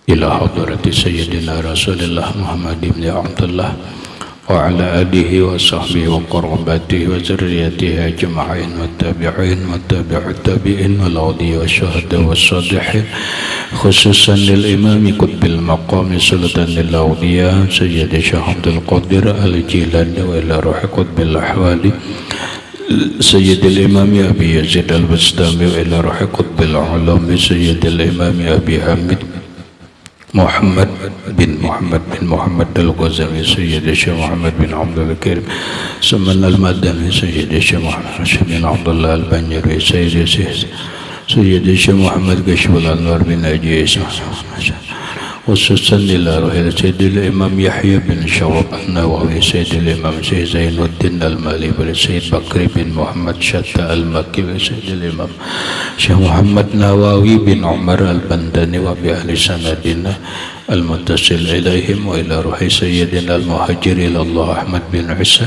إلى حضرة سيدنا رسول الله محمد بن عبد الله وعلى آله وصحبه وقرباته وذريته أجمعين والتابعين والتابع التابعين والأولياء والشهداء والصالحين خصوصا للإمام قطب المقام سلطان الأولياء سيد الشيخ عبد القادر الجيلاني وإلى روح قطب الأحوال سيد الإمام أبي يزيد البستامي وإلى روح قطب العلوم سيد الإمام أبي حامد محمد بن محمد الغزالي سيد الشيخ محمد بن عبد الكريم سمن المدني سيد الشيخ محمد بن عبد الله البنجري سيد الشيخ محمد كشف الأنوار بن أجيس خصوصا إلى روح سيد الإمام يحيى بن شرف النووي سيد الإمام سيد زين الدين المالي سيد بكر بن محمد شتى المكي سيد الإمام شيخ محمد نواوي بن عمر البنداني وبأهل سندنا المتصل إليهم وإلى روح سيدنا المهاجر إلى الله أحمد بن عيسى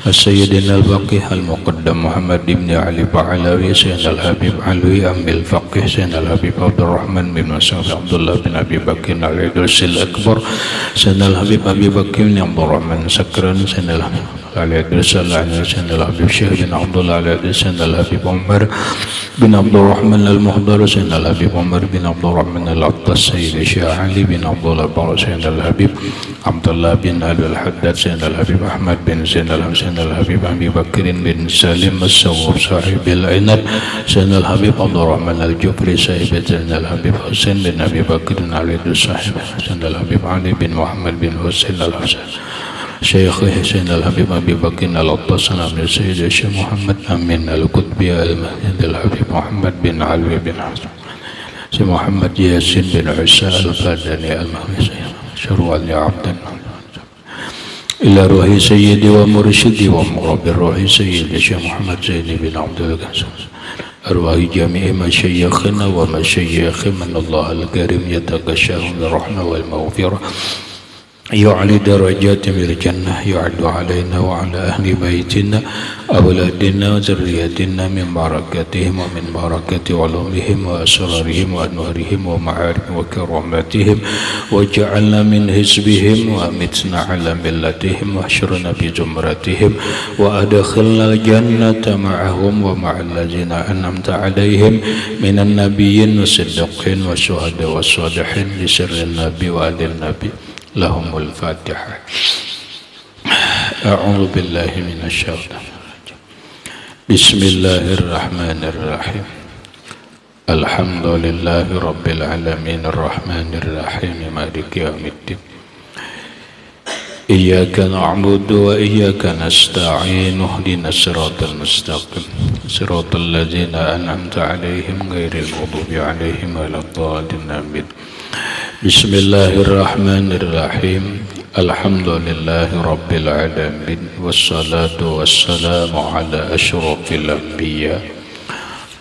وسيدنا الباقي المقدم محمد بن علي بعلاوي سيدنا الحبيب علوي أم الفقيه سيدنا الحبيب عبد الرحمن بن مسعود عبد الله بن أبي بكر العيدرسي الأكبر سيدنا الحبيب أبي بكر بن عبد الرحمن سكران سيدنا الحبيب علي الدرس العنى سيدنا الحبيب شيخ بن عبد الله علي الدرس سيدنا الحبيب عمر بن عبد الرحمن المحضر سيدنا الحبيب عمر بن عبد الرحمن العطاس سيد الشيخ علي بن عبد الله بن سيدنا الحبيب عبد الله بن علي الحداد سيدنا الحبيب أحمد بن سيدنا الحبيب أبي بكر بن سالم السور صاحب العنب سيدنا الحبيب عبد الرحمن الجبري صاحب سيدنا الحبيب حسين بن أبي بكر علي صاحب سيدنا الحبيب علي بن محمد بن حسين الحسين شيخه سيدنا الحبيب أبي بكر العطاس من سيد الشيخ محمد أمين القطبي المهدي الحبيب محمد بن علوي بن حسن سيد محمد ياسين بن عيسى الفاداني المهدي شروع لعبد إلى روح سيدي ومرشدي ومربي الروح سيدي الشيخ محمد زيد بن عبد القاسم أرواح جميع مشايخنا ومشايخ من الله الكريم يتغشاهم بالرحمة والمغفرة يعلي درجات من الجنة يعد علينا وعلى أهل بيتنا أولادنا وذرياتنا من بركاتهم ومن بركة علومهم وأسرارهم وأنوارهم ومعارف وكراماتهم وجعلنا من حزبهم وأمتنا على ملتهم واحشرنا بزمرتهم وأدخلنا الجنة معهم ومع الذين أنعمت عليهم من النبيين والصديقين والشهداء والصالحين لسر النبي وآل النبي لهم الفاتحة. أعوذ بالله من الشيطان الرجيم. بسم الله الرحمن الرحيم. الحمد لله رب العالمين الرحمن الرحيم مالك يوم الدين. إياك نعبد وإياك نستعين اهدنا الصراط المستقيم صراط الذين أنعمت عليهم غير المغضوب عليهم ولا الضالين آمين. بسم الله الرحمن الرحيم. الحمد لله رب العالمين والصلاة والسلام على أشرف الأنبياء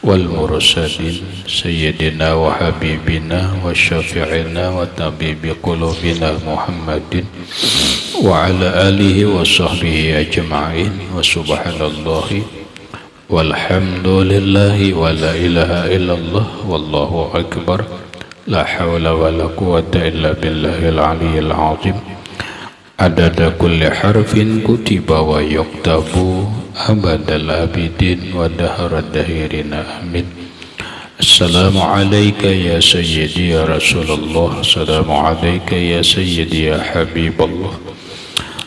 والمرسلين سيدنا وحبيبنا وشفيعنا وطبيب قلوبنا محمد وعلى آله وصحبه أجمعين وسبحان الله والحمد لله ولا إله إلا الله والله أكبر لا حول ولا قوة إلا بالله العلي العظيم عدد كل حرف كتب ويكتب أبد الآبدين ودهر الدهرين آمين. السلام عليك يا سيدي يا رسول الله السلام عليك يا سيدي يا حبيب الله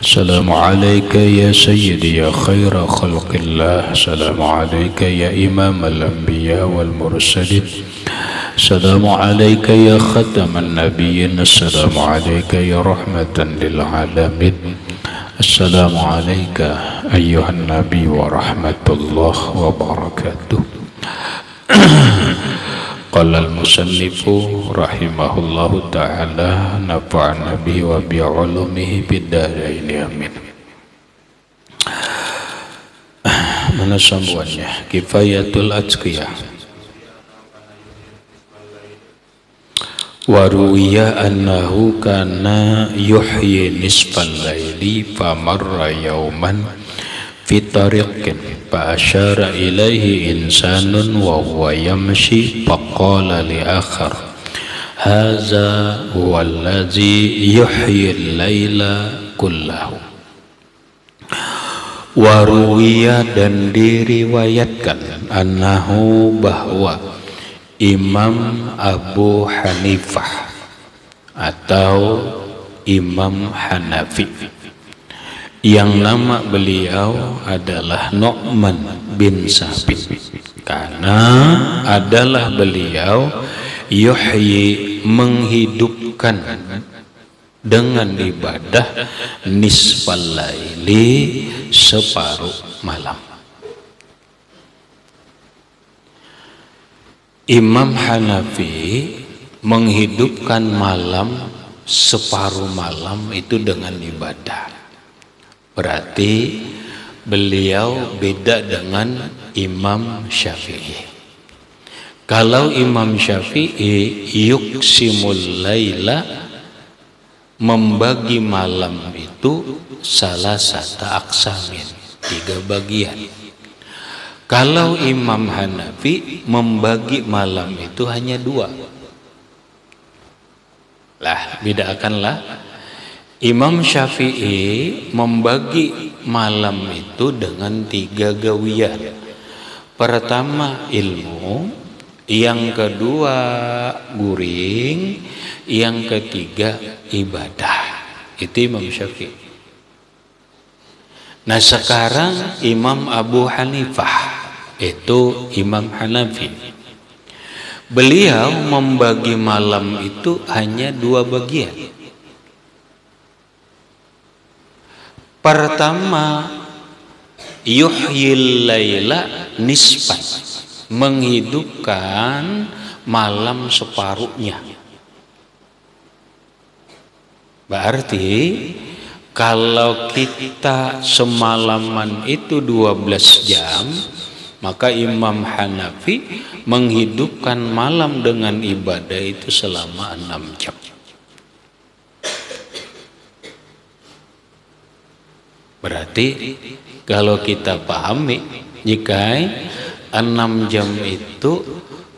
السلام عليك يا سيدي يا خير خلق الله السلام عليك يا إمام الأنبياء والمرسلين السلام عليك يا ختم النبيين السلام عليك يا رحمة للعالمين السلام عليك أيها النبي ورحمة الله وبركاته. قال المصنف رحمه الله تعالى نفعنا به وبعلومه بالدارين آمين. Mana sambungannya? Kifayatul Atqiyah. Waruwiya annahu kana yuhyi nisfal laili famarra yawman fi tariqin fa asyara ilaihi insanun wa huwa yamshi faqala li akhar Haza huwallazi yuhyil laila kullahu. Waruwiya dan diriwayatkan annahu bahwa Imam Abu Hanifah atau Imam Hanafi yang nama beliau adalah Nu'man bin Sabit, karena adalah beliau yuhyi menghidupkan dengan ibadah nisfal laili separuh malam. Imam Hanafi menghidupkan malam separuh malam itu dengan ibadah. Berarti beliau beda dengan Imam Syafi'i. Kalau Imam Syafi'i yuksimul laila, membagi malam itu salah satu aksamin, 3 bagian. Kalau Imam Hanafi membagi malam itu hanya 2. Lah, bedakanlah. Imam Syafi'i membagi malam itu dengan 3 gawian. Pertama ilmu, yang kedua guring, yang ketiga ibadah. Itu Imam Syafi'i. Nah, sekarang Imam Abu Hanifah, itu Imam Hanafi. Beliau membagi malam itu hanya 2 bagian. Pertama, yuhyil laila nisfan, menghidupkan malam separuhnya. Berarti kalau kita semalaman itu 12 jam, maka Imam Hanafi menghidupkan malam dengan ibadah itu selama 6 jam. Berarti kalau kita pahami, jika 6 jam itu,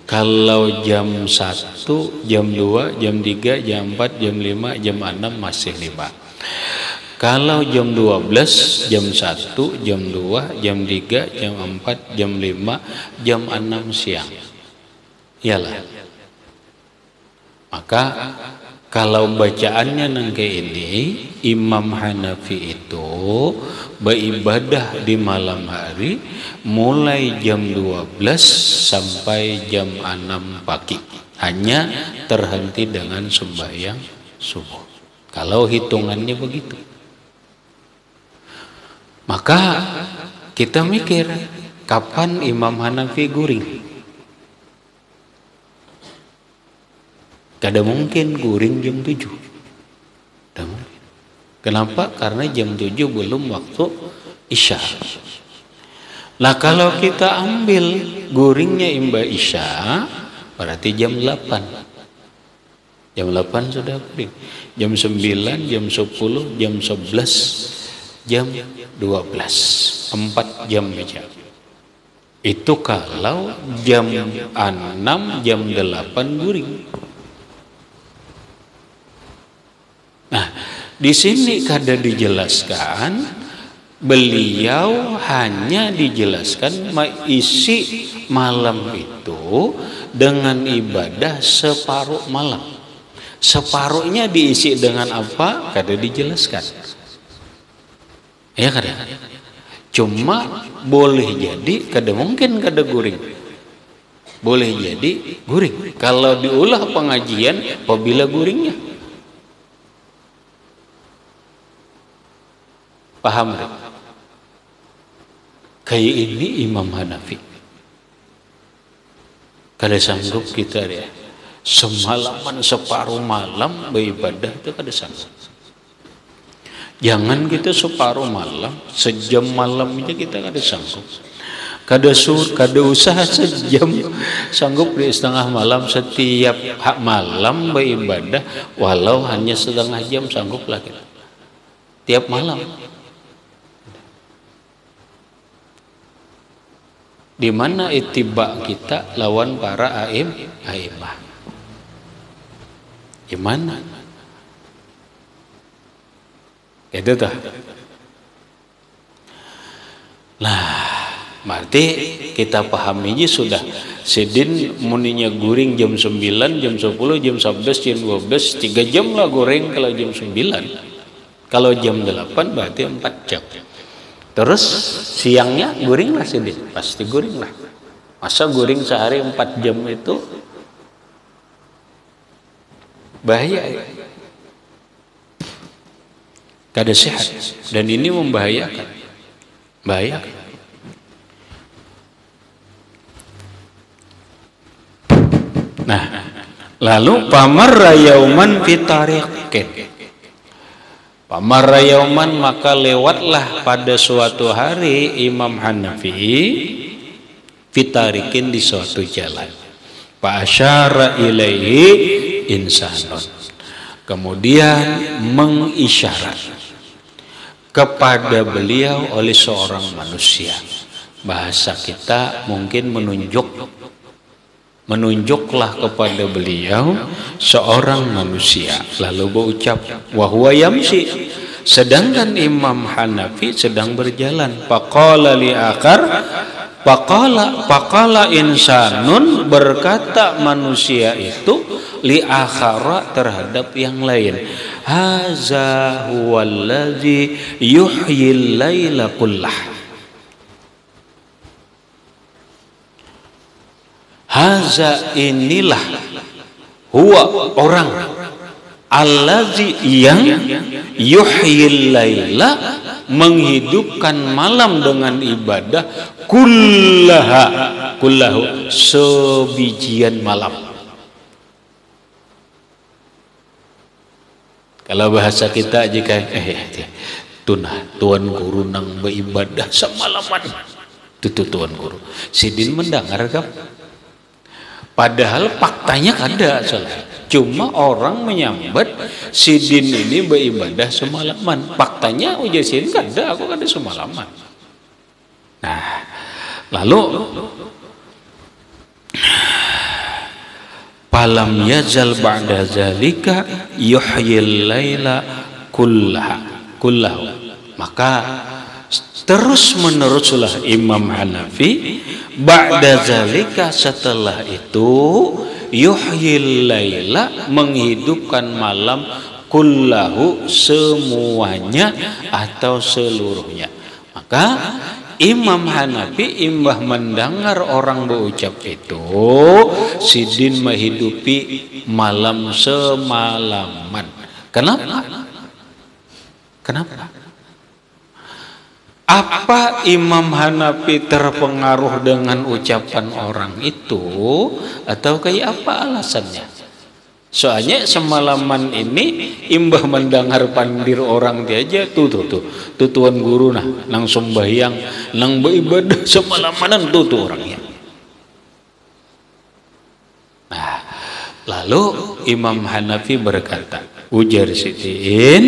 kalau jam 1, jam 2, jam 3, jam 4, jam 5, jam 6 masih 5. Kalau jam 12, jam 1, jam 2, jam 3, jam 4, jam 5, jam 6 siang. Iyalah. Maka kalau bacaannya nangke ini, Imam Hanafi itu beribadah di malam hari mulai jam 12 sampai jam 6 pagi. Hanya terhenti dengan sembahyang subuh. Kalau hitungannya begitu. Maka kita mikir, kapan Imam Hanafi guring? Kada mungkin guring jam 7. Tidak mungkin. Kenapa? Karena jam 7 belum waktu Isya. Nah, kalau kita ambil guringnya imba Isya, berarti jam 8. Jam 8 sudah guring. Jam 9, jam 10, jam 11, jam 12. 4 jam saja. Itu kalau jam 6, jam 8 guring. Nah, di sini kada dijelaskan, beliau hanya dijelaskan isi malam itu dengan ibadah separuh malam. Separuhnya diisi dengan apa? Kada dijelaskan. Ya kada. Cuma boleh jadi kada mungkin kada guring. Boleh jadi guring. Kalau diulah pengajian, apabila guringnya? Paham tak? Kayak ini Imam Hanafi. Kada sanggup kita ya. Semalaman separuh malam beribadah itu kada sanggup. Jangan kita separuh malam, sejam malam aja kita kada sanggup. Kada usaha sejam, sanggup di setengah malam setiap malam beribadah, walau hanya setengah jam sangguplah kita. Tiap malam. Di mana ittiba kita lawan para aimah. Gimana? Itu tuh. Nah, berarti kita pahami sudah sidin muninya guring jam 9, jam 10, jam 11, jam 12, 3 jam lah goreng kalau jam 9. Kalau jam 8 berarti 4 jam. Terus siangnya guring lah sidin, pasti guring lah. Masa guring sehari 4 jam itu bahaya. Kada sehat dan ini membahayakan. Bahaya. Nah, lalu pamarra yauman fi tariqin. Pamarra yauman maka lewatlah pada suatu hari Imam Hanafi fi tariqin di suatu jalan. Fa asyara ilaihi insanun. Kemudian mengisyarat kepada beliau oleh seorang manusia. Bahasa kita mungkin menunjuklah kepada beliau seorang manusia, lalu berucap wa huwa yamshi, sedangkan Imam Hanafi sedang berjalan. Faqala li akhar, faqala insanun, berkata manusia itu li akhara, terhadap yang lain, haza huwallazi yuhyil laila kullah. Haza, inilah, huwa, orang, allazi, yang yuhyil laila, menghidupkan malam dengan ibadah, kullahu, sebijian malam. Kalau bahasa kita jika tuan guru nang beribadah semalaman, itu tuan guru. Sidin mendengar kan? Padahal faktanya kada salah. Cuma orang menyambat sidin ini beribadah semalaman. Faktanya ujar sidin kada, aku kada semalaman. Nah, lalu falam yazal ba'da zalika yuhyil laila kullahu. Maka terus meneruslah Imam Hanafi ba'da zalika, setelah itu, yuhyil laila, menghidupkan malam, kullahu, semuanya atau seluruhnya. Maka Imam Hanafi imbah mendengar orang berucap itu, sidin menghidupi malam semalaman. Kenapa? Apa Imam Hanafi terpengaruh dengan ucapan orang itu, atau kayak apa alasannya? Soalnya semalaman ini imbah mendengar pandir orang dia aja tuh tuan guru nang sembahyang, nang beribadah semalamanan tuh orangnya. Nah, lalu Imam Hanafi berkata, ujar sidin,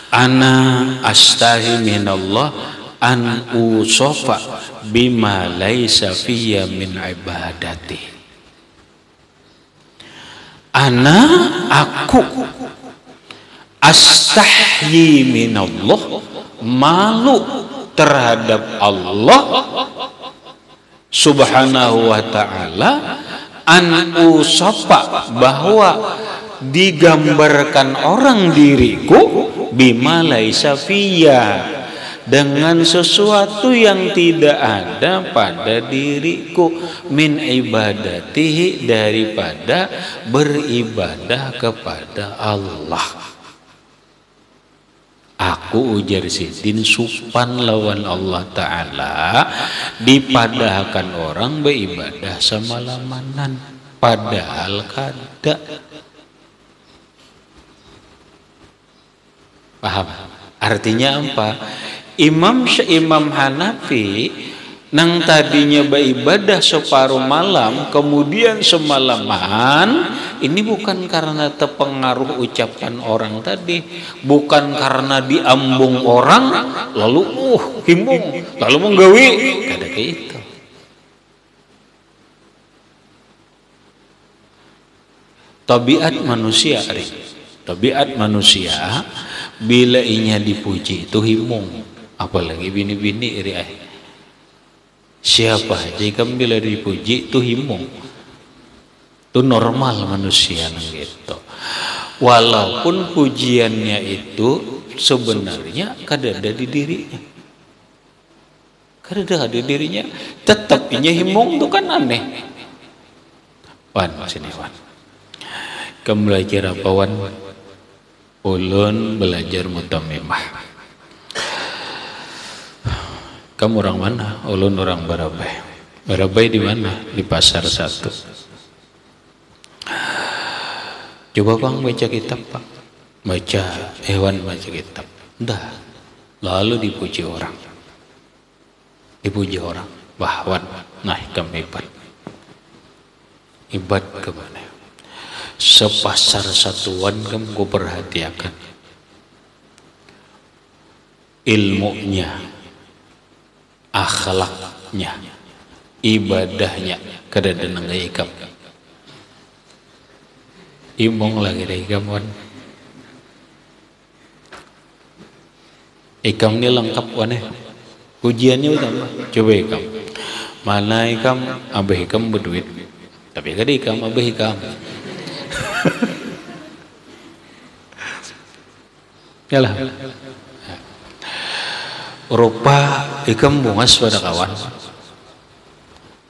ana astahi minallah an usofa bima laisa fiyya min ibadati. Aku astahyi minallah, malu terhadap Allah subhanahu wa ta'ala, an usofa, bahwa digambarkan orang diriku, bima laisa fiyya, dengan sesuatu yang tidak ada pada diriku, min ibadatihi, daripada beribadah kepada Allah. Aku, ujar sidin, supan lawan Allah Ta'ala, dipadahkan orang beribadah semalamanan, padahal kada. Paham? Artinya apa? Imam Hanafi nang tadinya beribadah separuh malam, kemudian semalaman, ini bukan karena terpengaruh ucapan orang tadi, bukan karena diambung orang lalu himbung lalu menggawi, kada kayak itu. tabiat manusia ari. Tabiat manusia bila inya dipuji itu himung, apalagi bini-bini iri siapa aja kan bila dipuji itu himung, itu normal manusia gitu. Walaupun pujiannya itu sebenarnya kadada di dirinya, kadada di dirinya, tetap inya himung itu kan aneh. Wan sini wan, kamu belajar apa wan? Ulun belajar mutamimah. Kamu orang mana? Ulun orang Barabai. Barabai di mana? Di Pasar 1. Coba bang baca kitab pak. Baca hewan baca kitab. Dah. Lalu dipuji orang. Dipuji orang. Wah wan, nah kamu hebat. Hebat kemana? Sepasar satuan kamu gue perhatikan ilmunya, akhlaknya, ibadahnya kada denang ikam. Imong lagi deh ikaman. Ikam ini lengkap wane. Ujiannya utama. Coba ikam. Mana ikam? Abah ikam berduit. Tapi kada ikam abah ikam. Yalah. Rupa ikam bungas pada kawan.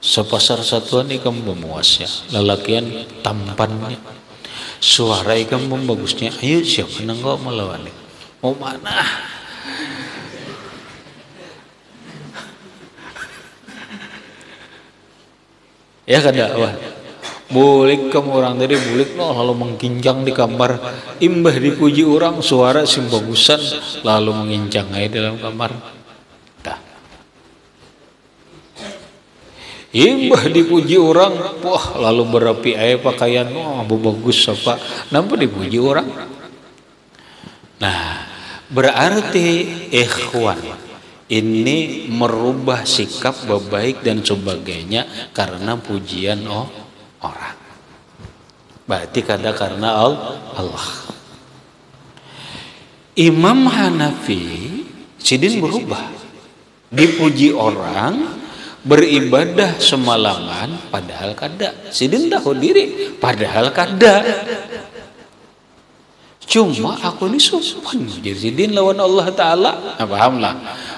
Sepasar satuan ikam memuasnya, lelakian tampannya, suara ikam membagusnya. Ayo siapa nengok melawan? Mau mana? Ya kada wah. Bulik kamu orang tadi bulik no lalu mengkincang di kamar, imbah dipuji orang suara simbagusan lalu mengincang aja dalam kamar. Dah. Imbah dipuji orang, wah lalu berapi aja pakaian, wah bagus apa, nampak dipuji orang. Nah, berarti ikhwan ini merubah sikap baik dan sebagainya karena pujian orang. Berarti kada karena Allah. Imam Hanafi sidin berubah. Dipuji orang, beribadah semalaman padahal kada. Sidin tahu diri padahal kada. Cuma aku ini supan. Jadi sidin lawan Allah Ta'ala. Nah, pahamlah.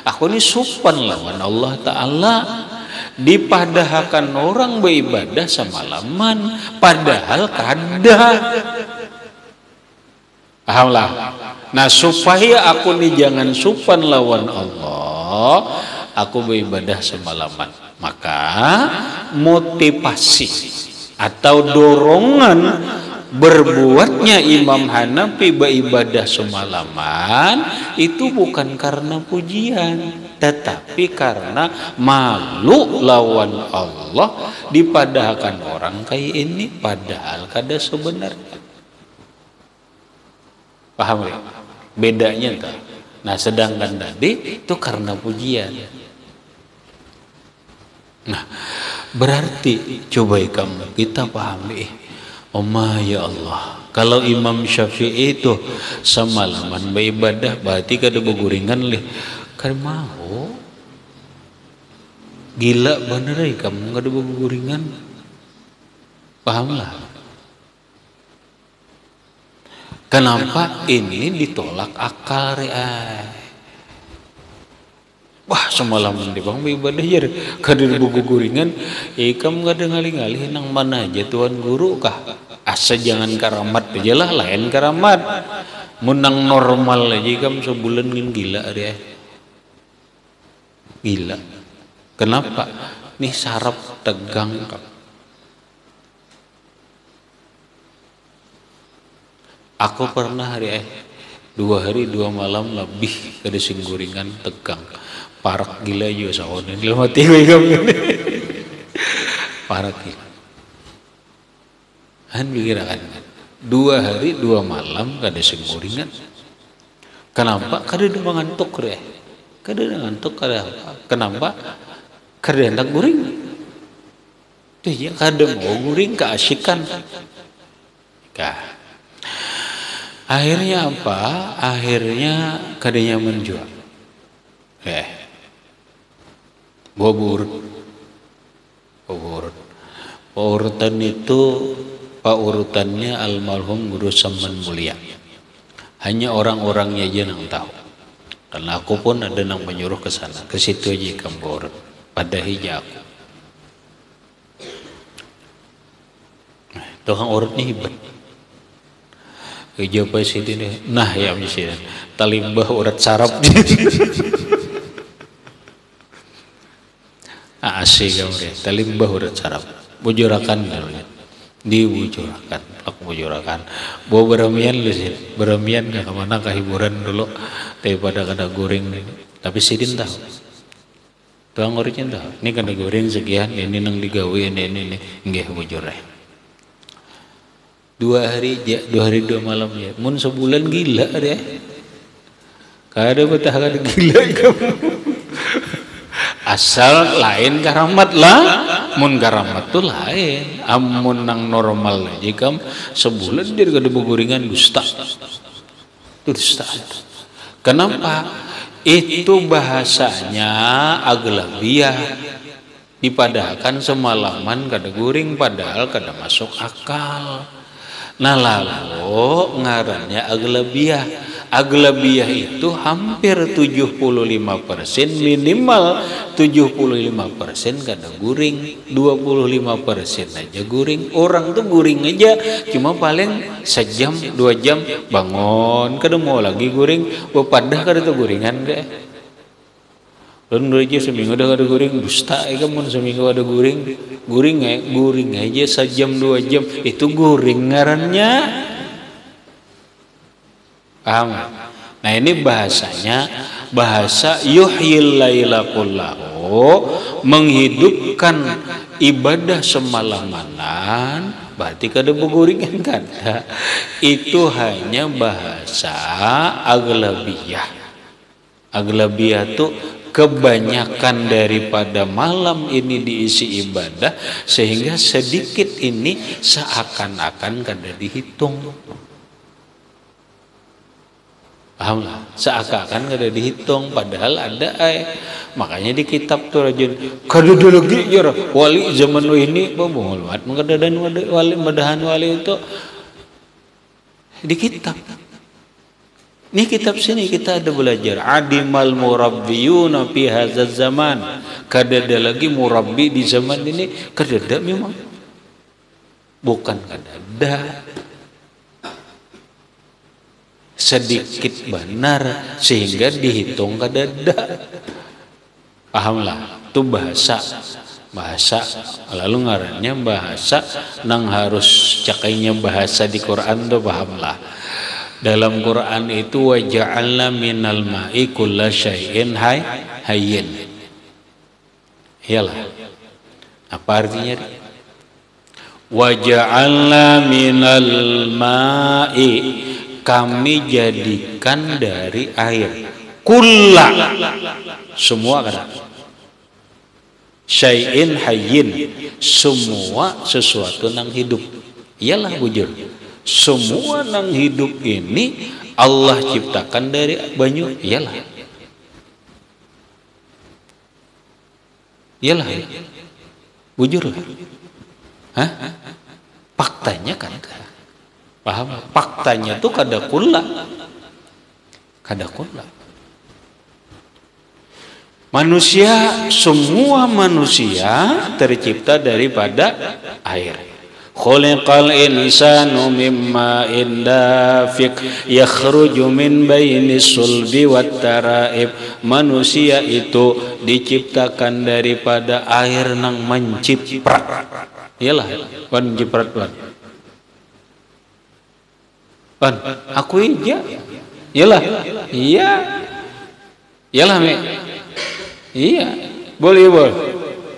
Aku ini supan lawan Allah Ta'ala. Dipadahkan orang beribadah semalaman padahal kada. Pahamlah. Nah supaya aku ini jangan supan lawan Allah, aku beribadah semalaman, maka motivasi atau dorongan berbuatnya Imam Hanafi beribadah semalaman itu bukan karena pujian, tetapi karena malu lawan Allah dipadahkan orang kayak ini padahal kada sebenarnya. Paham ya? Bedanya entah. Nah sedangkan tadi itu karena pujian. Nah berarti coba kamu kita pahami, ya Allah, kalau Imam Syafi'i itu semalaman beribadah berarti kada beguringan leh. Kan mau gila bener kamu kada beguringan. Pahamlah. Kenapa ini ditolak akal wah semalaman di bang ibadah ya kada beguringan. Kamu kada ngalih-ngalih nang mana aja tuan guru kah? Asa jangan karamat aja lah, lain karamat. Menang normal aja kamu sebulan kan gila dia. Gila. Kenapa? Nih saraf tegang kak. Aku pernah 2 hari 2 malam lebih kada singguringan tegang. Parak gila juga sahon ini mati kamu. Parak gila. Kan 2 hari 2 malam kada singguringan. Kenapa? Kada mengantuk kada ngantuk kada apa? Kenapa? Kada hendak guring. Tuh ya kada mau guring keasikan. Akhirnya apa? Akhirnya kadanya menjual. Boburut. Urutan itu Pak urutannya almarhum Guru Saman Mulia. Hanya orang-orangnya aja yang tahu. Karena aku pun ada yang menyuruh ke sana, ke situ aja kamu urut. Pada hijau aku. Tukang urutnya hebat. Hijau pas itu deh. Nah ya misalnya talimbah urat sarap. Asik kamu deh. Talimbah urat sarap. Bujurakan namanya. Dibujurakan, aku bujurakan. Bawa beramian lu sih, beramian ke kemana ke hiburan dulu daripada kada goreng. Tapi sidin tahu, tuang orangnya tahu. Ini kada goreng sekian, ini nang digawe, ini nggak bujurah. 2 hari 2 malam ya. Mun sebulan gila deh. Kada betah kada gila kamu. Asal lain karamat lah, mun karamat tuh lain. Amun nang normal aja kam sebulan dia kada begoringan dusta. Itu dusta. Kenapa? Itu bahasanya aglabiah. Dipadahkan semalaman kada goreng padahal kada masuk akal. Nah lalu ngarannya aglabiah. Aglabiah itu hampir 75%, minimal 75% kada guring, 25% aja guring. Orang tuh guring aja cuma paling sejam 2 jam bangun kada mau lagi guring, bepadah kada tuh guringan deh. Dan aja seminggu udah kada guring, dusta ya kamu seminggu ada guring aja sejam 2 jam itu guring ngarannya. Paham? Nah ini bahasanya bahasa yuhyil laila kullahu, menghidupkan ibadah semalamanan, berarti kada beguringan kada. Itu hanya bahasa aglabiyah. Aglabiyah itu kebanyakan daripada malam ini diisi ibadah sehingga sedikit ini seakan-akan kada dihitung. Paham lah, seakan-akan kada dihitung padahal ada makanya di kitab tuh rajin kada ada lagi ya wali zaman ini pemulwat kada ada wali madahan wali itu di kitab. Ini kitab sini kita ada belajar adimal murabbiyuna fi hadzal zaman. Kada ada lagi murabbi di zaman ini, kada ada memang. Bukan kada ada. Sedikit benar sehingga dihitung kada ada. Pahamlah, itu bahasa lalu ngarannya bahasa nang harus cakainya bahasa di Quran tuh pahamlah. Dalam Quran itu wa ja'alna minal ma'i kulla syai'in hayyin. Iyalah. Apa artinya? Wa ja'alna minal ma'i, kami jadikan dari air kulla, semua kata syai'in hayyin, semua sesuatu nang hidup. Iyalah bujur, semua nang hidup ini Allah ciptakan dari banyu. Iyalah bujur lah. Hah? Faktanya kan paham? Faktanya tuh kada kulla. Manusia, semua manusia tercipta daripada air. Khuliqal insanu mimma dafiq yakhruju min baini sulbi wat taraib. Manusia itu diciptakan daripada air nang menciprat. Iyalah, menciprat Pan, aku aja. Iyalah. Iya. Iyalah, Me. Iya. Boleh.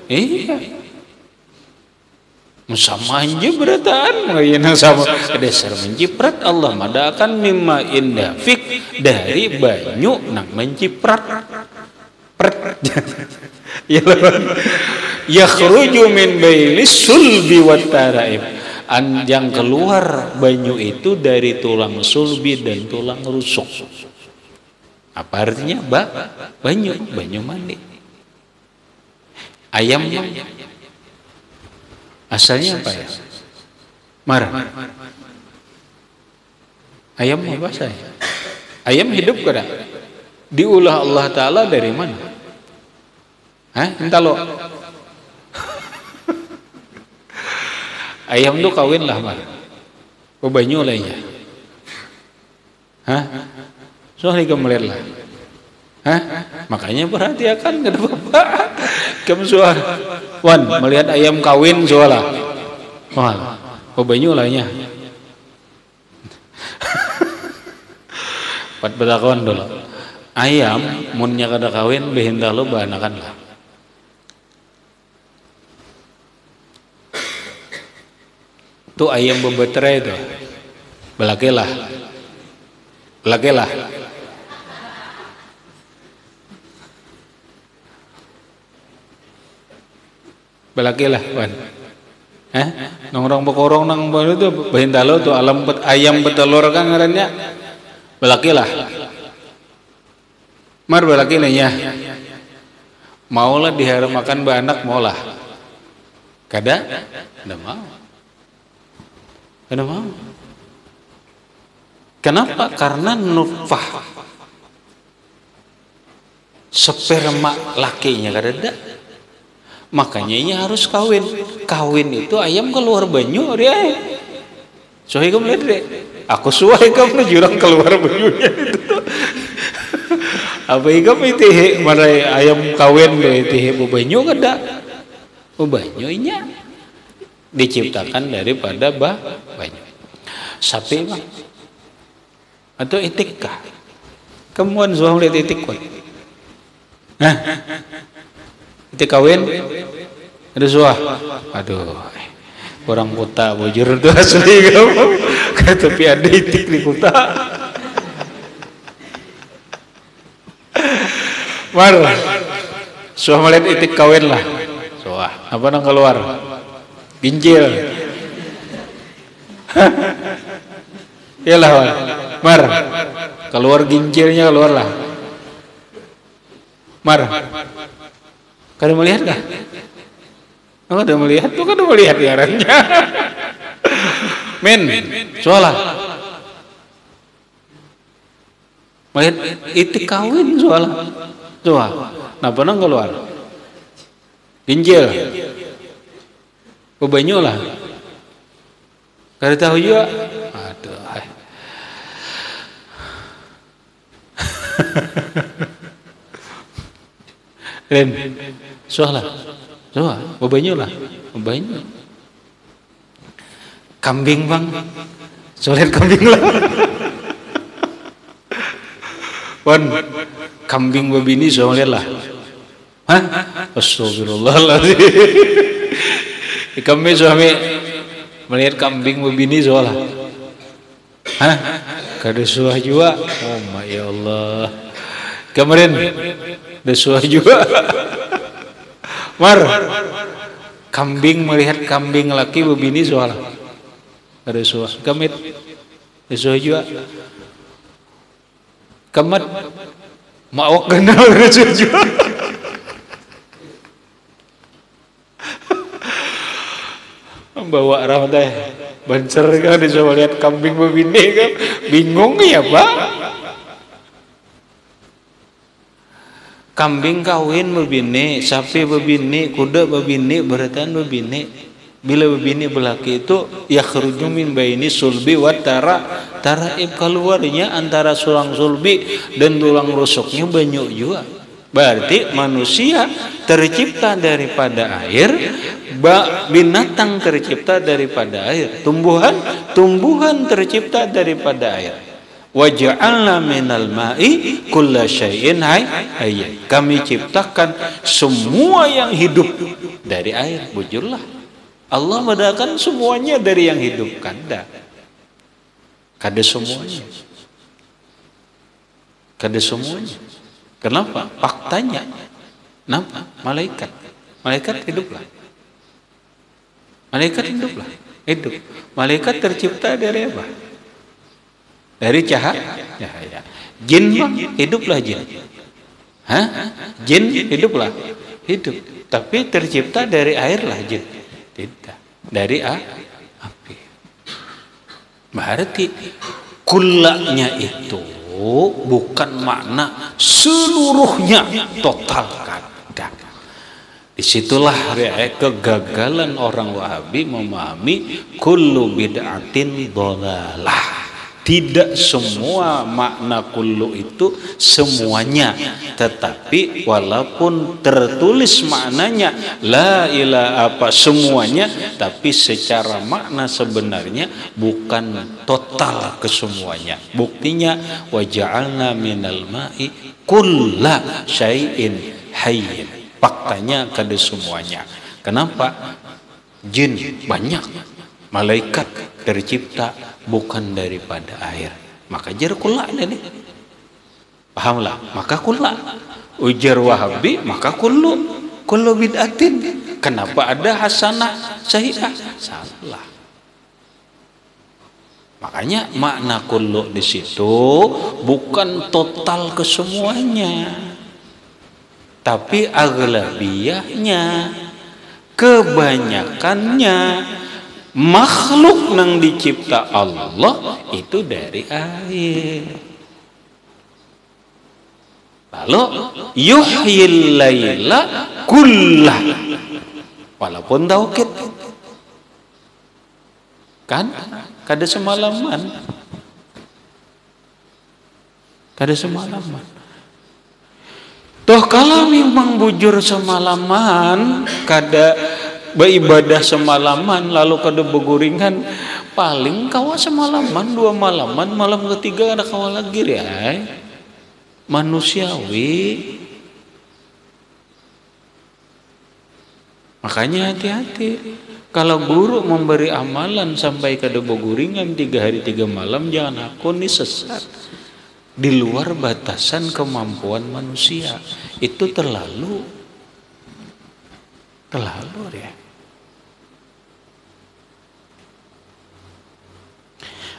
Iya. Sama aja berataan. Ngayana sama dasar menciprat Allah madakan mimma indafik dari banyu nang menciprat. Iyalah. Yakhruju min baini sulbi wat taraib. Yang keluar banyu itu dari tulang sulbi dan tulang rusuk. Apa artinya? Banyu mandi. Ayam asalnya apa ya? Marah. Ayam apa saya? Ayam hidup kada? Diulah Allah Ta'ala dari mana? Entah lo. Ayam tuh kawin lah mar. Banyu lainnya. Soalnya kemelir lah. Makanya perhatikan kata bapak. Kamu suah. Wan melihat ayam kawin soalah. Banyu lainnya. Pat bertakon dulu. Ayam munnya kada kawin behindah lo banakan lah. Tuh ayam bebeterai itu belakelah wan nongrong bekorong nang baru itu bahintalo tuh ayam betelur kan ngarannya belakelah mar belakilahnya maulah dihara makan banak maulah kada mau. Kenapa? Karena nutfah sperma lakinya kada. Makanya ini harus kawin. Kawin itu ayam keluar banyu dia. Soalnya kamu lihat deh. Aku suai kamu jurang keluar banyunya itu. Apa kamu itu mana ayam kawin itu banyu kada? Banyunya diciptakan daripada banyu. Sapi bang atau itik kah? Kemuan suami lihat itik kan? Itik kawin ada suah. Aduh, orang kota bujur itu asli kamu. Tapi ada itik di kota. Mar, suami lihat itik kawin lah. Suah. Apa nang keluar? Ginjil. Iyalah mar keluar ginjilnya keluarlah mar kada melihat kah? Kada melihat tuh kada melihat yarannya. Men soalah melihat itik kawin soalah napa nang keluar ginjil banyu lah kada tahu juga. Aduh Ren soalah banyu lah banyu kambing bang soalan kambing lah wan kambing babini soalan lah astagfirullahaladzim. Kami suami melihat kambing babini soalah kada suah juga. Oh my ya Allah kemarin ada suah juga. Mar kambing melihat kambing laki babini soalah kada suah. Kamit ada suah juga. Kamat mawak kenal kada suah juga. Bawa orang teh bancer kan disuruh lihat kambing babini kan bingung ya pak. Kambing kawin babini, sapi babini, kuda babini, beratan babini. Bila babini belaki itu ya kharuju min baini sulbi wa taraib keluarnya antara tulang sulbi dan tulang rusuknya banyak juga. Berarti manusia tercipta daripada air, binatang tercipta daripada air, tumbuhan tercipta daripada air. Wa ja'alna minal ma'i kulla syai'in hayy. Kami ciptakan semua yang hidup dari air. Bujurlah. Allah mengadakan semuanya dari yang hidup. Kada semuanya. Kenapa? Faktanya. Kenapa? Malaikat hiduplah. Hidup. Malaikat tercipta dari apa? Dari cahaya. Jin hiduplah jin. Hah? Jin hiduplah. Hidup. Tapi tercipta dari air lah jin. Tidak. Dari api. Berarti kullanya itu bukan makna seluruhnya total kada. Disitulah kegagalan orang Wahabi memahami kullu bid'atin dhalalah. Tidak semua makna kullu itu semuanya, tetapi walaupun tertulis maknanya la ilaha apa semuanya, tapi secara makna sebenarnya bukan total kesemuanya. Buktinya waja'alna minal ma'i kulla syai'in hayyin. Faktanya kada semuanya. Kenapa? Jin banyak, malaikat tercipta bukan daripada air. Maka jar kulla nih. Pahamlah? Maka kulla. Ujar Wahabi maka kullu bid'atin. Kenapa ada hasanah sahiha? Salah. Makanya makna kullu di situ bukan total kesemuanya, tapi aglabiyahnya, kebanyakannya. Makhluk nang dicipta Allah itu dari air. Lalu yuhyil laila kullah, walaupun taukid kan kada semalaman, toh kalau memang bujur semalaman kada beribadah semalaman lalu kada beguringan, paling kawa semalaman 2 malaman, malam ketiga ada kawa lagi ya. Manusiawi. Makanya hati-hati kalau guru memberi amalan sampai kada beguringan 3 hari 3 malam, jangan aku nih sesat. Di luar batasan kemampuan manusia. Itu terlalu ya.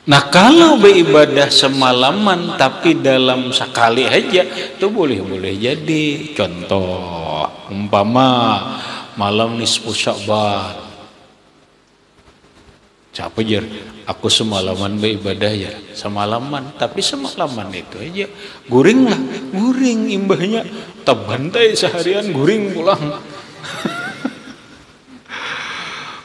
Nah kalau beribadah semalaman tapi dalam sekali aja itu boleh jadi. Contoh umpama malam nisfu Sya'ban, siapa jar aku semalaman beribadah ya semalaman, tapi semalaman itu aja guring imbahnya terbantai seharian guring pulang.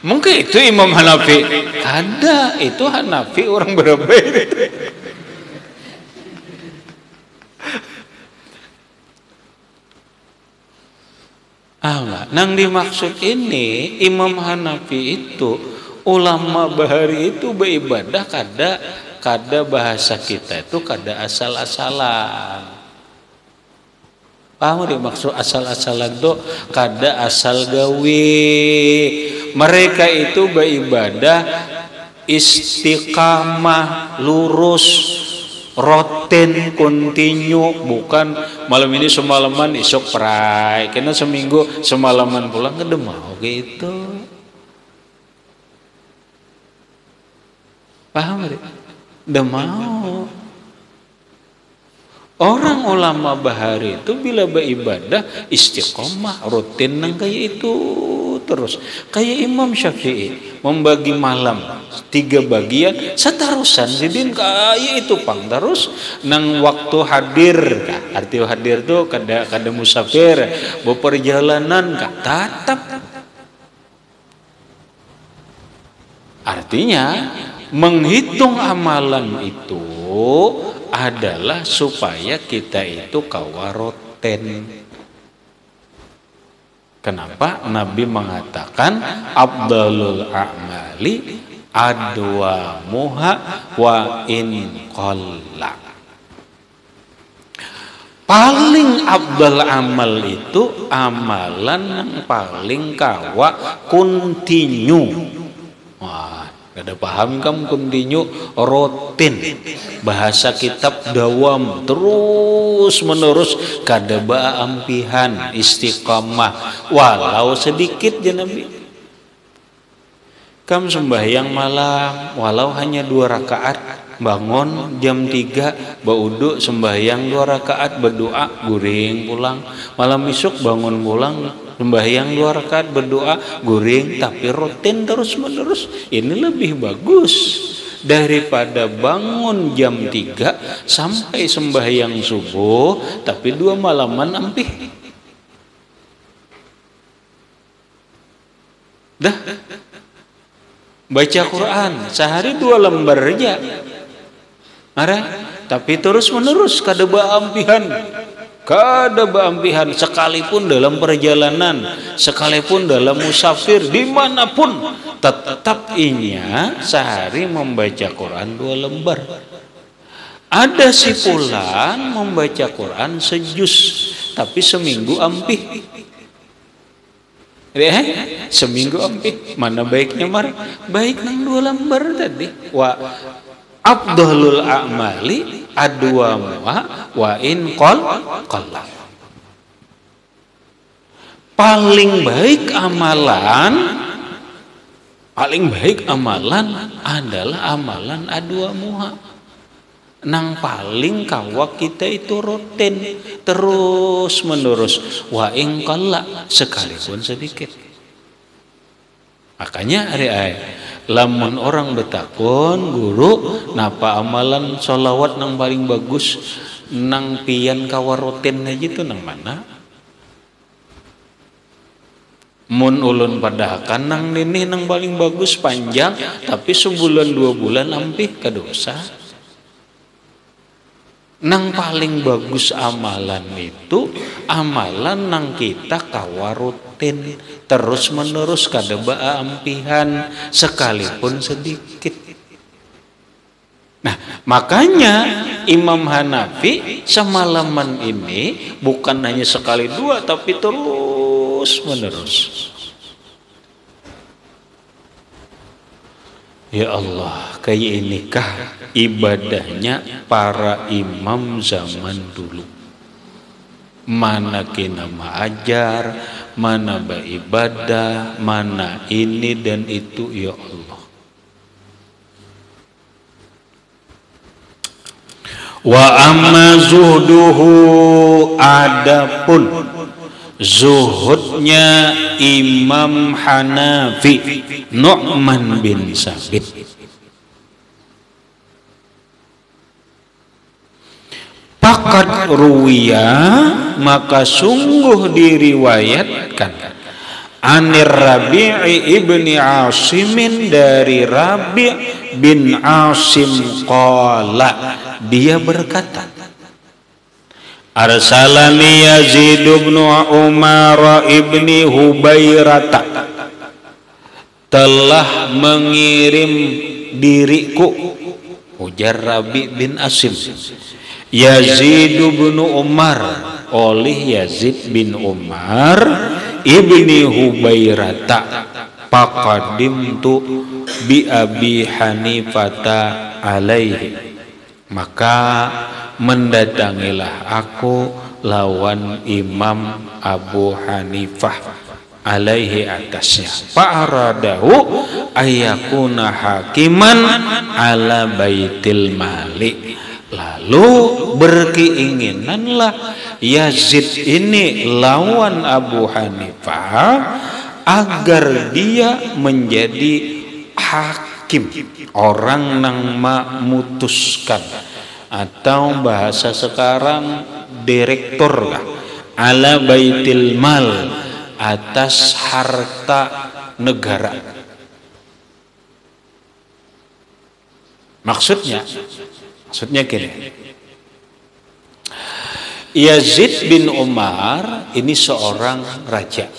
Mungkin itu Imam Hanafi. Ada, itu Hanafi orang berapa itu. Nang dimaksud ini Imam Hanafi itu ulama bahari itu beribadah kada bahasa kita itu kada asal-asalan. Paham dimaksud asal-asalan itu kada asal gawe. Mereka itu beribadah istiqamah, lurus, rutin, kontinu, bukan malam ini semalaman esok perai, karena seminggu semalaman pulang kada mau gitu. Paham tidak? Kada mau. Orang ulama bahari itu bila beribadah istiqomah, rutin nang kayak itu terus. Kayak Imam Syafi'i membagi malam 3 bagian setarusan sidin kayak itu pang terus nang waktu hadir. Arti hadir tuh kada musafir, beperjalanan tatap. Artinya menghitung amalan itu adalah supaya kita itu kawaroten. Kenapa Nabi mengatakan afdalul a'mali adwamuha wa in qalla. Paling afdal amal itu amalan yang paling kawa kontinu. Wah, kada paham kamu kontinu, rutin. Bahasa kitab dawam terus menerus, kada baampihan, istiqamah walau sedikit ya Nabi. Kam sembahyang malam walau hanya 2 rakaat, bangun jam 3 baudu sembahyang 2 rakaat berdoa guring pulang. Malam besok bangun pulang sembahyang 2 rakaat berdoa guring, tapi rutin terus menerus. Ini lebih bagus daripada bangun jam 3 sampai sembahyang subuh tapi 2 malaman ampih. Dah baca Quran sehari 2 lembar aja. Tapi terus menerus kada baampihan sekalipun dalam perjalanan, sekalipun dalam musafir, dimanapun tetap inya sehari membaca Quran 2 lembar. Ada si pulan membaca Quran sejus tapi seminggu ampih. Seminggu ampih. Mana baiknya mari? Baik nang 2 lembar tadi. Wa afdhalul a'mali adwamuha wa in qalla. Paling baik amalan adalah amalan adwamuha. Nang paling kawa kita itu rutin terus menerus, wa in qalla, sekalipun sedikit. Makanya lamun orang betakun guru napa amalan sholawat nang paling bagus, nang pian kawa rutin aja itu nang mana? Mun ulun padahakan nang ini nang paling bagus panjang tapi sebulan 2 bulan ampih kadosa. Nang paling bagus amalan itu amalan nang kita kawa rutin terus menerus kada baampihan sekalipun sedikit. Nah, makanya Imam Hanafi semalaman ini bukan hanya sekali 2 tapi terus menerus. Ya Allah, kayak inikah ibadahnya para imam zaman dulu? Mana kena ma'ajar, mana beribadah, mana ini dan itu, ya Allah. Wa amma zuhduhu, adapun zuhudnya Imam Hanafi Nu'man bin Sabit, pakat ruwiya, maka sungguh diriwayatkan Anir Rabi'i ibni Asimin, dari Rabi' bin Asim qala, dia berkata, Arsalani Yazid bin Umar ibni Hubairata, telah mengirim diriku, ujar Rabi bin Asim, Yazid bin Umar, oleh Yazid bin Umar ibni Hubairata, faqadimtu bi Abi Hanifata alaihi, maka mendatangilah aku lawan Imam Abu Hanifah alaihi atasnya, fa'aradahu ayakuna hakiman ala baitil mali, lalu berkeinginanlah Yazid ini lawan Abu Hanifah agar dia menjadi hakim, orang yang memutuskan, atau bahasa sekarang direktur lah, ala baitil mal, atas harta negara. Maksudnya gini, Yazid bin Umar ini seorang raja.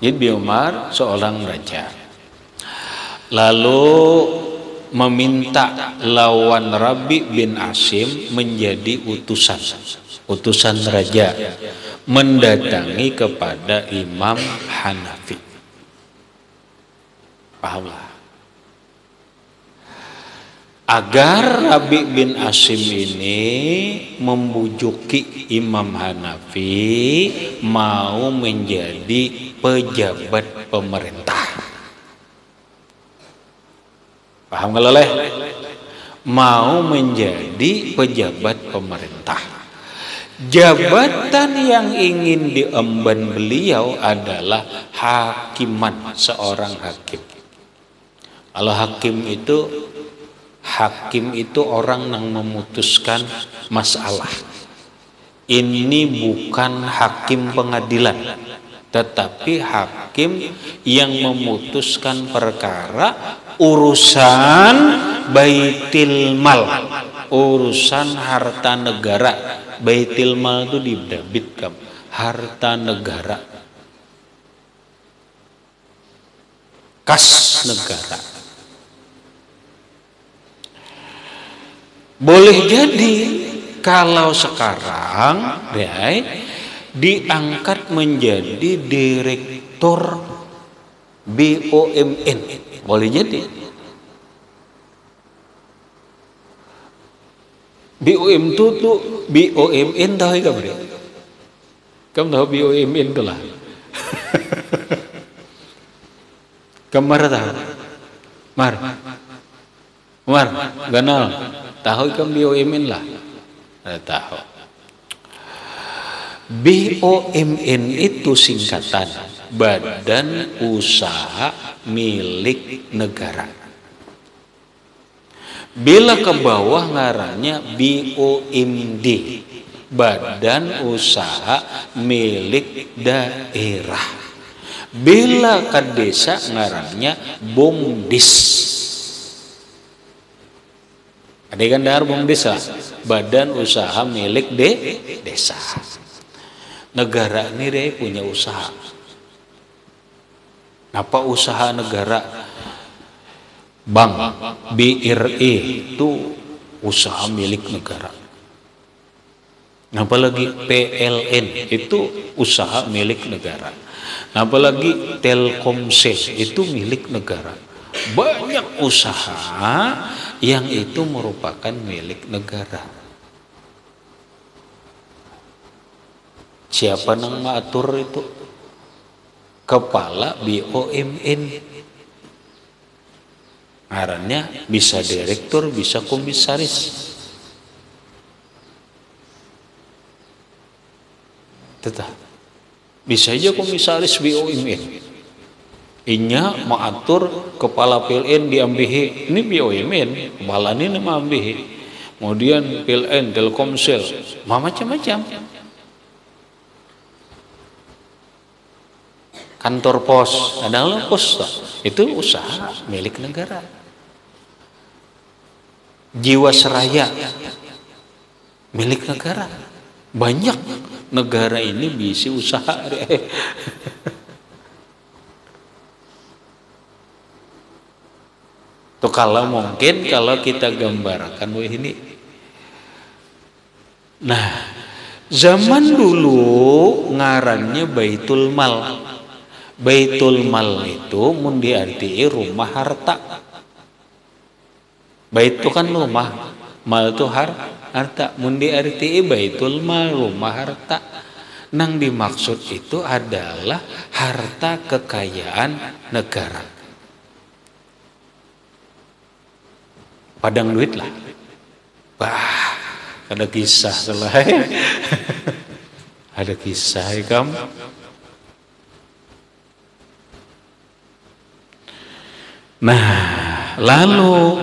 Yazid bin Umar seorang raja, lalu meminta lawan Rabi bin Asim menjadi utusan raja, mendatangi kepada Imam Hanafi. Pahamlah, agar Rabi bin Asim ini membujuki Imam Hanafi mau menjadi pejabat pemerintah. Paham nggak leleh? Mau menjadi pejabat pemerintah. Jabatan yang ingin diemban beliau adalah hakiman, seorang hakim. Kalau hakim itu orang yang memutuskan masalah. Ini bukan hakim pengadilan, tetapi hakim yang memutuskan perkara urusan baitil mal, urusan harta negara. Baitil mal itu didebitkan harta negara, kas negara. Boleh jadi kalau sekarang diangkat menjadi direktur BUMN, boleh jadi. BUMN tahu ya kamu? Kamu tahu BUMN itu lah. Kamar tahu? Mar, ganal. Tahu kan BUMN lah? Tahu. BUMN itu singkatan Badan Usaha Milik Negara. Bila ke bawah ngarannya BUMD, Badan Usaha Milik Daerah. Bila ke desa ngarannya BUMDes. Ada kan dahar BUMDes lah, Badan Usaha Milik Desa. Negara ini deh punya usaha. Apa usaha negara? Bank BRI itu usaha milik negara. Apalagi PLN itu usaha milik negara. Apalagi Telkomsel itu milik negara. Banyak usaha yang itu merupakan milik negara. Siapa yang mengatur itu? Kepala BUMN. Ngarannya bisa direktur, bisa komisaris. Tetap bisa aja komisaris BUMN. Inya mengatur kepala PLN diambihi, ini BUMN, kepala ini nama ambihi. Kemudian PLN, Telkomsel, macam-macam. Kantor pos, adalah pos, itu usaha milik negara. Jiwasraya milik negara. Banyak negara ini bisa usaha. Tuh kalau mungkin kalau kita gambarkan ini. Nah, zaman dulu ngarannya Baitul Mal. Baitul Mal itu mun diarti rumah harta. Bait itu kan rumah, mal itu harta. Mun diarti Baitul Mal rumah harta. Nang dimaksud itu adalah harta kekayaan negara. Padang duit lah. Wah, ada kisah selesai. Ada kisah ya kamu. Nah, lalu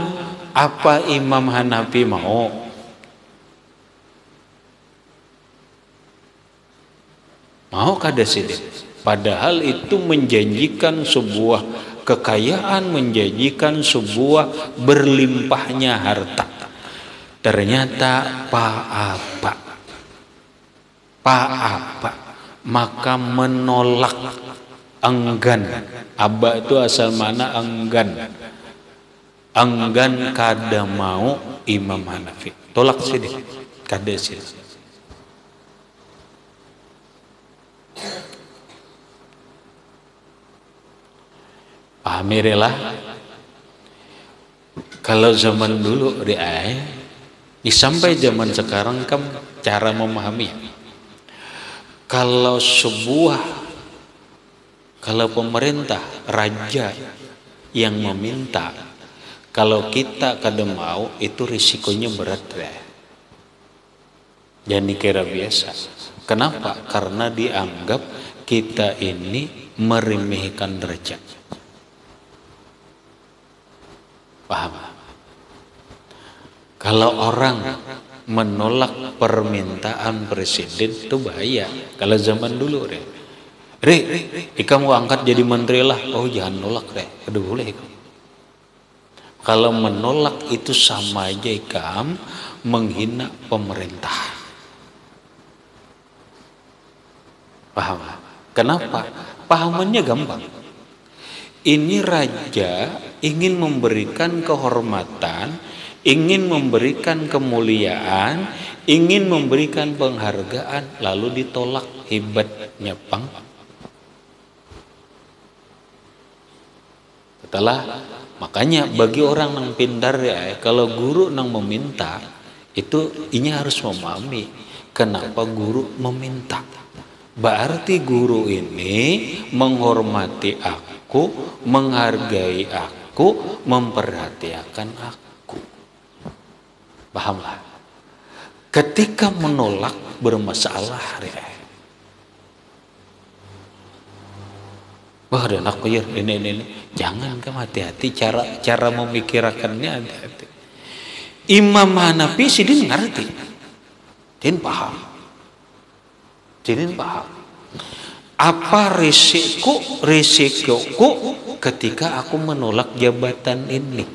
apa Imam Hanafi mau? Mau kada sih? Padahal itu menjanjikan sebuah kekayaan, menjanjikan sebuah berlimpahnya harta. Ternyata apa? Maka menolak, enggan. Aba itu asal mana? Enggan. Enggan kada mau Imam Hanafi. Tolak sini. Kada sini. Pahamilah. Kalau zaman dulu sampai zaman sekarang kan cara memahami. Kalau sebuah Kalau pemerintah, raja yang meminta, kalau kita kada mau, itu risikonya berat deh. Jangan dikira biasa. Kenapa? Karena dianggap kita ini meremehkan derajat. Paham? Kalau orang menolak permintaan presiden itu bahaya. Kalau zaman dulu deh, kamu angkat jadi menteri lah. Oh jangan nolak deh, aduh boleh. Kalau menolak itu sama aja kamu menghina pemerintah. Paham? Kenapa? Pahamannya gampang. Ini raja ingin memberikan kehormatan, ingin memberikan kemuliaan, ingin memberikan penghargaan, lalu ditolak. Hebatnya pang. Makanya bagi orang yang pindar ya, kalau guru nang meminta, itu ini harus memahami kenapa guru meminta. Berarti guru ini menghormati aku, menghargai aku, memperhatikan aku. Pahamlah? Ketika menolak bermasalah ya. Wah, ada anak pikir ini. Jangan kamu hati-hati cara memikirkannya hati-hati. Imam Hanafi sidin ngerti. Din paham. Apa risikoku ketika aku menolak jabatan ini?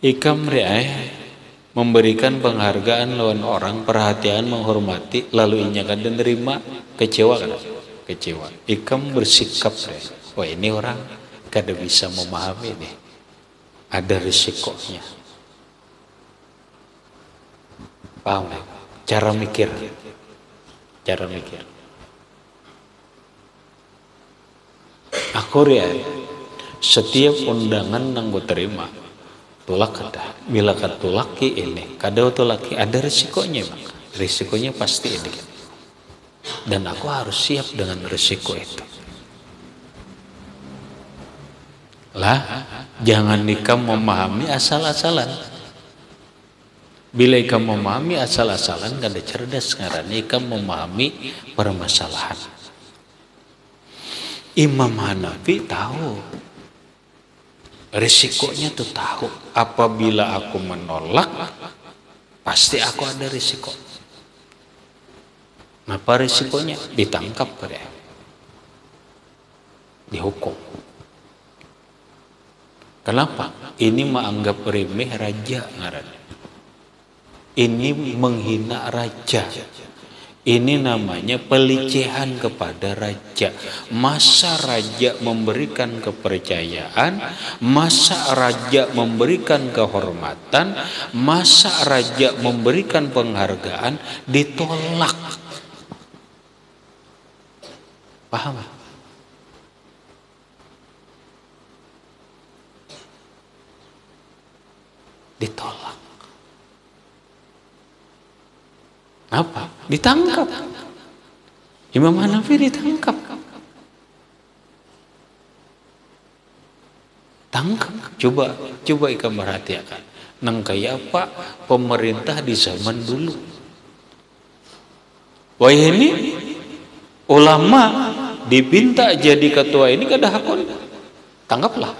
Ikam memberikan penghargaan lawan orang, perhatian, menghormati, lalu inya kada nerima, kecewa kan? Kecewa. Ikam bersikap wah ini orang kada bisa memahami nih. Ada risikonya. Paham? Cara mikir. Aku setiap undangan nang gue terima, tolak kada. Bila kada tolaki ini, kada tolaki ada risikonya bang. Risikonya pasti ini. Dan aku harus siap dengan risiko itu. Lah, jangan ikam memahami asal-asalan. Bila ikam memahami asal-asalan, kada cerdas ngarannya ikam memahami permasalahan. Imam Hanafi tahu risikonya tuh tahu. Apabila aku menolak, pasti aku ada risiko. Apa risikonya? Ditangkap pada, dihukum. Kenapa? Ini menganggap remeh raja ngarannya. Ini menghina raja. Ini namanya pelecehan kepada raja. Masa raja memberikan kepercayaan, masa raja memberikan kehormatan, masa raja memberikan penghargaan, ditolak. Paham? Ditolak. Apa? Ditangkap. Imam Hanafi ditangkap. Tangkap. Coba ikam perhatikan. Nang kayak apa pemerintah di zaman dulu. Wah ini ulama dipinta jadi ketua ini kada hakun. Tanggaplah.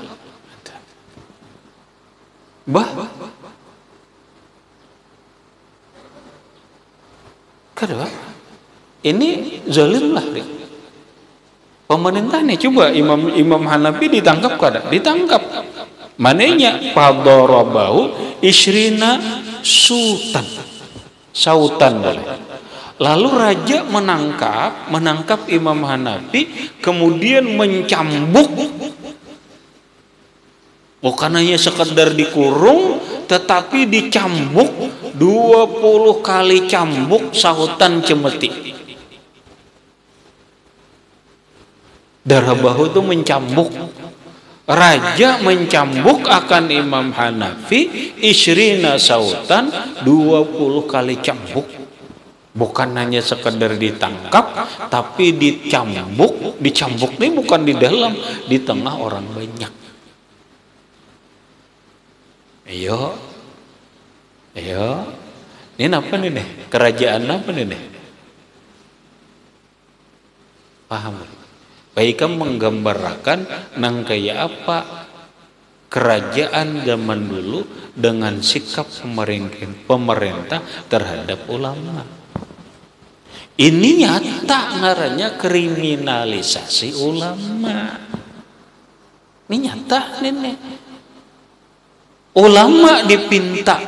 Kedua, ini zalim lah. Pemerintah nih coba Imam Hanafi ditangkap kada? Ditangkap. Mananya fadarabahu isrina sautan boleh. Lalu raja menangkap Imam Hanafi, kemudian mencambuk. Bukan hanya sekedar dikurung, tetapi dicambuk 20 kali cambuk sautan cemeti. Darah bahu itu mencambuk. Raja mencambuk akan Imam Hanafi isrina sautan 20 kali cambuk. Bukan hanya sekedar ditangkap, tapi dicambuk. Dicambuk ini bukan di dalam, di tengah orang banyak. Ayo. Ini apa nih deh? Kerajaan apa nih deh? Paham? Baikkan menggambarkan nang kayak apa kerajaan zaman dulu dengan sikap pemerintah terhadap ulama. Ini nyata ngarannya kriminalisasi ulama. Ini nyata nih. Ulama dipinta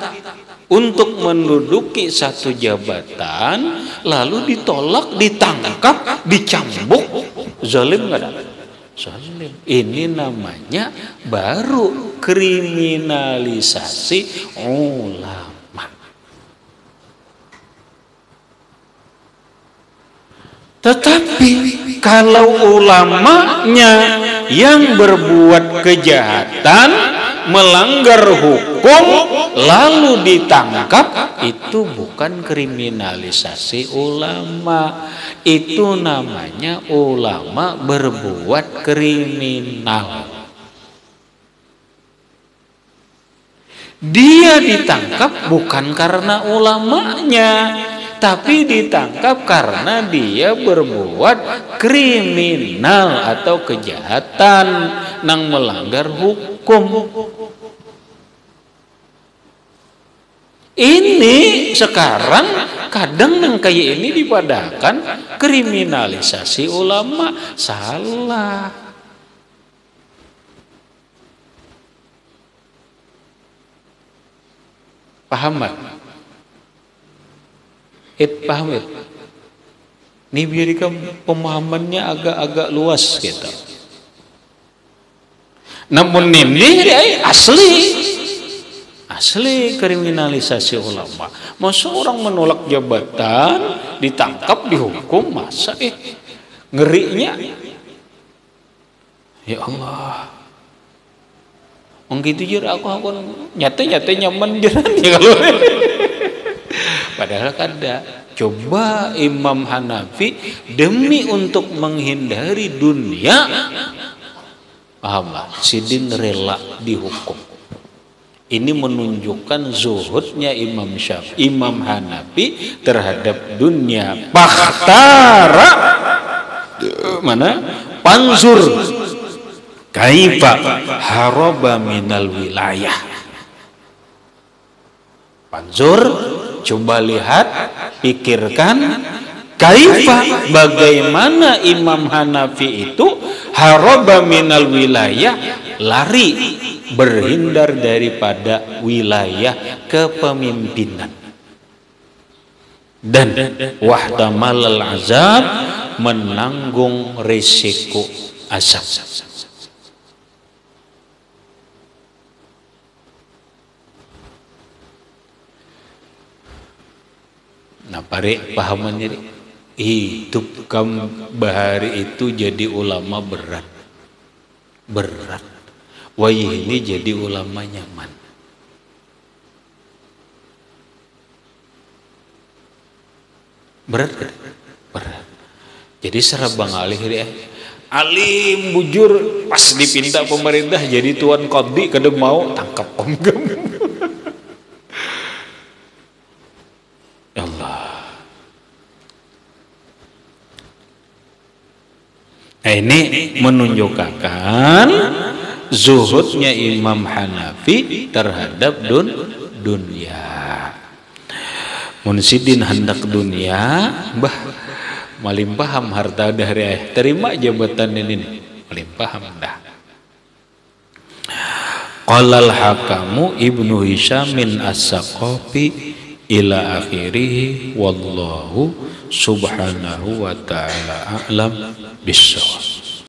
untuk menduduki satu jabatan, lalu ditolak, ditangkap, dicambuk. Zalim nggak ada? Zalim. Ini namanya baru kriminalisasi ulama. Tetapi kalau ulamanya yang berbuat kejahatan, melanggar hukum, lalu ditangkap, itu bukan kriminalisasi ulama. Itu namanya ulama berbuat kriminal. Dia ditangkap bukan karena ulamanya, tapi ditangkap karena dia berbuat kriminal atau kejahatan nang melanggar hukum. Ini sekarang kadang nang kayak ini dipadahkan kriminalisasi ulama. Salah. Paham gak? Paham ya? Ini biarkan pemahamannya agak-agak luas gitu. Namun ini asli kriminalisasi ulama. Masa orang menolak jabatan ditangkap dihukum, masa ngerinya? Ya Allah. Mengkitu jir aku nyata nyaman jiran ya kalau. Padahal kada. Coba Imam Hanafi demi untuk menghindari dunia, paham lah, sidin rela dihukum. Ini menunjukkan zuhudnya Imam Hanafi terhadap dunia. Bakhtara mana? Panzur kaifa haraba minal wilayah. Panzur, coba lihat, pikirkan, kaifa, bagaimana Imam Hanafi itu haraba minal wilayah, lari, berhindar daripada wilayah kepemimpinan, dan wahtamalal azab, menanggung risiko azab. Nah, pahamannya hidup kamu bahari itu jadi ulama berat. Wah, ini jadi ulama nyaman. Berat. Jadi serabang alih alim bujur, pas dipinta pemerintah jadi tuan qadhi kada mau, tangkap om gem. Ya Allah. Nah, ini menunjukkan zuhudnya Imam Hanafi terhadap dunia. Mun sidin hendak dunia, bah malim paham harta dari terima jabatan ini, malim paham dah. Qalal hakamu Ibnu Hisham min as-Saqafi ila akhirih, wallahu subhanahu wa ta'ala a'lam bissawab.